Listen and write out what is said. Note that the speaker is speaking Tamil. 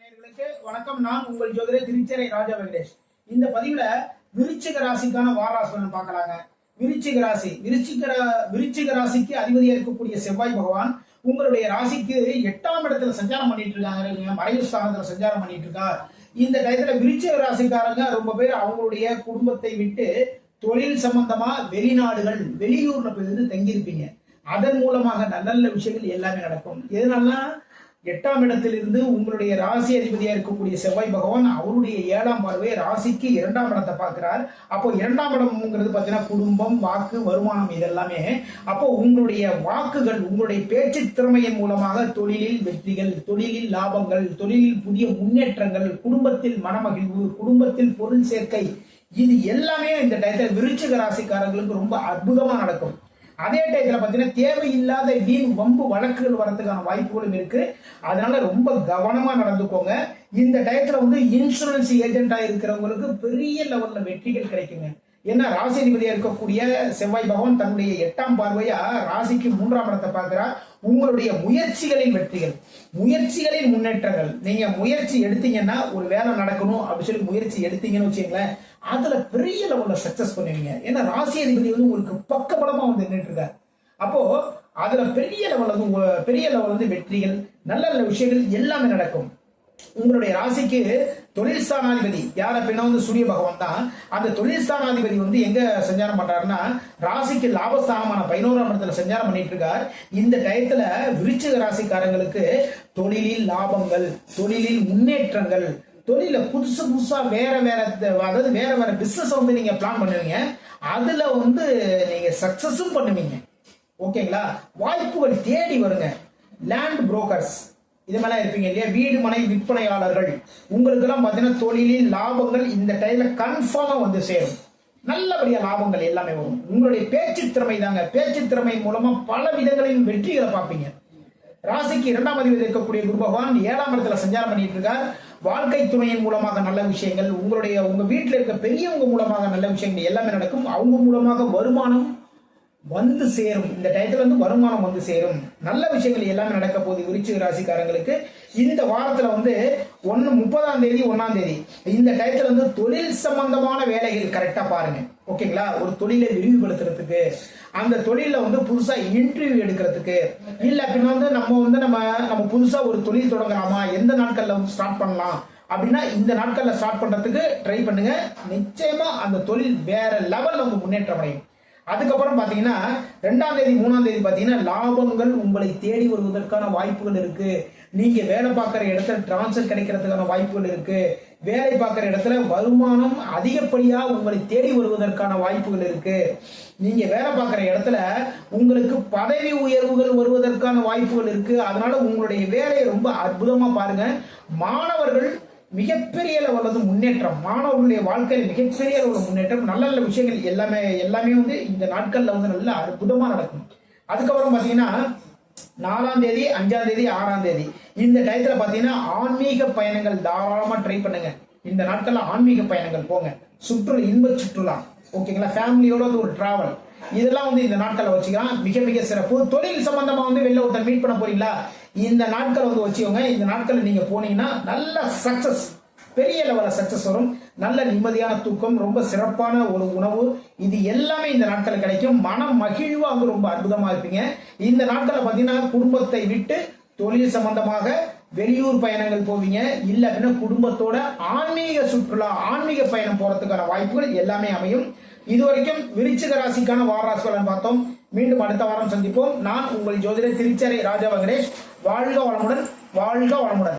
நேயர்களுக்கு வணக்கம். நான் உங்கள் ஜோதிடர் திருச்செரை ராஜா வெங்கடேஷ். இந்த பதிவுல விருச்சிக ராசிக்கான வாராசுரன் பார்க்கலாங்க. விருச்சிக ராசிக்கு அதிபதியா இருக்கக்கூடிய செவ்வாய் பகவான் உங்களுடைய ராசிக்கு 8ஆம் இடத்துல சஞ்சாரம் பண்ணிட்டு இருக்காங்க. மறைவு ஸ்தானத்துல சஞ்சாரம் பண்ணிட்டு இருக்கார். இந்த டயத்துல விருச்சிக ராசிக்காரங்க ரொம்ப பேர் அவங்களுடைய குடும்பத்தை விட்டு தொழில் சம்பந்தமா வெளிநாடுகள் வெளியூர்ல போய் தங்கியிருப்பீங்க. அதன் மூலமாக நல்ல நல்ல விஷயங்கள் எல்லாமே நடக்கும். எதனால 8ஆம் இடத்திலிருந்து உங்களுடைய ராசி அதிபதியா இருக்கக்கூடிய செவ்வாய் பகவான் அவருடைய 7ஆம் பார்வை ராசிக்கு 2ஆம் இடத்தை பார்க்கிறார். அப்போ 2ஆம் இடம்ங்கிறது பார்த்தீங்கன்னா குடும்பம், வாக்கு, வருமானம் இதெல்லாமே. அப்போ உங்களுடைய வாக்குகள், உங்களுடைய பேச்சு திறமையின் மூலமாக தொழிலில் வெற்றிகள், தொழிலில் லாபங்கள், தொழிலில் புதிய முன்னேற்றங்கள், குடும்பத்தில் மனமகிழ்வு, குடும்பத்தில் பொருள் சேர்க்கை, இது எல்லாமே இந்த டயத்தில் விருச்சிக ராசிக்காரர்களுக்கு ரொம்ப அற்புதமா நடக்கும். அதே டயத்துல பாத்தீங்கன்னா தேவையில்லாத வீண் வம்பு வழக்குகள் வரதுக்கான வாய்ப்புகளும் இருக்கு. அதனால ரொம்ப கவனமா நடந்துக்கோங்க. இந்த டயத்துல இன்சூரன்ஸ் ஏஜென்டா இருக்கிறவங்களுக்கு பெரிய லெவல்ல வெற்றிகள் கிடைக்குங்க. ஏன்னா ராசிதிபதியா இருக்கக்கூடிய செவ்வாய் பகவான் தன்னுடைய 8ஆம் பார்வையா ராசிக்கு 3ஆம் இடத்தை பார்க்கிறார். உங்களுடைய முயற்சிகளின் வெற்றிகள், முயற்சிகளின் முன்னேற்றங்கள், நீங்க முயற்சி எடுத்தீங்கன்னா ஒரு வேலை நடக்கணும் அப்படின்னு சொல்லி முயற்சி எடுத்தீங்கன்னு வச்சுங்களேன், அதுல பெரிய லெவல்ல சக்சஸ் பண்ணுவீங்க. ஏன்னா ராசி அதிபதி உங்களுக்கு பக்கபலமா நின்றுட்டு இருக்காரு. அப்போ அதுல பெரிய லெவல் வெற்றிகள், நல்ல நல்ல விஷயங்கள் எல்லாமே நடக்கும். உங்களுடைய ராசிக்கு தொழில் ஸ்தானாதிபதி யார் அப்படின்னா சூரிய பகவான் தான். அந்த தொழில் ஸ்தானாதிபதி எங்க சஞ்சாரம் பண்றாருன்னா ராசிக்கு லாபஸ்தானமான 11ஆம் இடத்துல சஞ்சாரம் பண்ணிட்டு இருக்கார். இந்த டயத்துல விருச்சிக ராசிக்காரங்களுக்கு தொழிலில் லாபங்கள், தொழிலில் முன்னேற்றங்கள், தொழில புதுசா வேற பிசினஸ் நீங்க பிளான் பண்ணுவீங்க. அதுல நீங்க சக்சஸும் பண்ணுவீங்க. ஓகேங்களா? வாய்ப்புகள் தேடி வருங்க. லேண்ட் புரோக்கர்ஸ் இது மாதிரிலாம் இருப்பீங்க இல்லையா, வீடு மனை விற்பனையாளர்கள், உங்களுக்கு எல்லாம் பாத்தீங்கன்னா தொழிலில் லாபங்கள் இந்த டைம்ல கன்ஃபார்மா சேரும். நல்லபடியா லாபங்கள் எல்லாமே வரும். உங்களுடைய பேச்சு திறமை தாங்க. பேச்சு திறமை மூலமா பல விதங்களின் வெற்றிகளை பார்ப்பீங்க. ராசிக்கு 2ஆம் அதிபதி இருக்கக்கூடிய குரு பகவான் 7ஆம் இடத்துல சஞ்சாரம் பண்ணிட்டு இருக்கார். வாழ்க்கை துணையின் மூலமாக நல்ல விஷயங்கள், உங்க வீட்டில் இருக்க பெரியவங்க மூலமாக நல்ல விஷயங்கள் எல்லாமே நடக்கும். அவங்க மூலமாக வருமானம் சேரும். இந்த டயத்துல வருமானம் சேரும். நல்ல விஷயங்கள் எல்லாமே நடக்க போகுது விருச்சிக ராசிக்காரங்களுக்கு. இந்த வாரத்துல 30ஆம் தேதி 1ஆம் தேதி இந்த டயத்துல தொழில் சம்பந்தமான வேலைகள் கரெக்டா பாருங்க. ஓகேங்களா? ஒரு தொழிலை விரிவுபடுத்துறதுக்கு, அந்த தொழில புதுசா இன்டர்வியூ எடுக்கிறதுக்கு, இல்ல அப்படின்னா நம்ம புதுசா ஒரு தொழில் தொடங்கலாமா, எந்த நாட்கள்ல ஸ்டார்ட் பண்ணலாம் அப்படின்னா இந்த நாட்கள்ல ஸ்டார்ட் பண்றதுக்கு ட்ரை பண்ணுங்க. நிச்சயமா அந்த தொழில் வேற லெவல்ல முன்னேற்றம் அடையும். அதுக்கப்புறம் பாத்தீங்கன்னா 2ஆம் தேதி 3ஆம் தேதி பாத்தீங்கன்னா லாபங்கள் உங்களை தேடி வருவதற்கான வாய்ப்புகள் இருக்கு. நீங்க வேலை பார்க்கிற இடத்துல டிரான்ஸ்ஃபர் கிடைக்கிறதுக்கான வாய்ப்புகள் இருக்கு. வேலை பார்க்கிற இடத்துல வருமானம் அதிகப்படியா உங்களை தேடி வருவதற்கான வாய்ப்புகள் இருக்கு. நீங்க வேலை பார்க்கிற இடத்துல உங்களுக்கு பதவி உயர்வுகள் வருவதற்கான வாய்ப்புகள் இருக்கு. அதனால உங்களுடைய வேலையை ரொம்ப அற்புதமா பாருங்க. மாணவர்கள் மிகப்பெரிய லெவல்ல முன்னேற்றம், மாணவர்களுடைய வாழ்க்கையில் மிகப்பெரிய அளவுல முன்னேற்றம், நல்ல நல்ல விஷயங்கள் எல்லாமே இந்த நாட்கள்ல நல்ல அற்புதமா நடக்கும். அதுக்கப்புறம் பாத்தீங்கன்னா 4ஆம் தேதி 5ஆம் தேதி 6ஆம் தேதி இந்த டயத்துல பாத்தீங்கன்னா ஆன்மீக பயணங்கள் தாராளமா ட்ரை பண்ணுங்க. இந்த நாட்கள்ல ஆன்மீக பயணங்கள் போங்க. இன்ப சுற்றுலா, ஓகேங்களா, ஃபேமிலியோட ஒரு டிராவல், இதெல்லாம் இந்த நாட்களை வச்சுக்கலாம். மிக மிக சிறப்பு. தொழில் சம்பந்தமா வெளில ஒருத்தர் மீட் பண்ண போறீங்களா, இந்த நாட்களை வச்சுக்கோங்க. இந்த நாட்கள் நீங்க போனீங்கன்னா நல்ல சக்சஸ், பெரிய லெவல்ல சக்சஸ் வரும். நல்ல நிம்மதியான தூக்கம், ரொம்ப சிறப்பான ஒரு உணவு, இது எல்லாமே இந்த நாட்கள் கிடைக்கும். மனம் மகிழ்வா ரொம்ப அற்புதமா இருப்பீங்க. இந்த நாட்களை பாத்தீங்கன்னா குடும்பத்தை விட்டு தொழில் சம்பந்தமாக வெளியூர் பயணங்கள் போவீங்க. இல்ல அப்படின்னா குடும்பத்தோட ஆன்மீக சுற்றுலா, ஆன்மீக பயணம் போறதுக்கான வாய்ப்புகள் எல்லாமே அமையும். இதுவரைக்கும் விருச்சிக ராசிக்கான வாராசி பலன் பார்த்தோம். மீண்டும் அடுத்த வாரம் சந்திப்போம். நான் உங்கள் ஜோதிடர் திருச்செரை ராஜா வெங்கடேஷ். வாழ்க வளமுடன், வாழ்க வளமுடன்.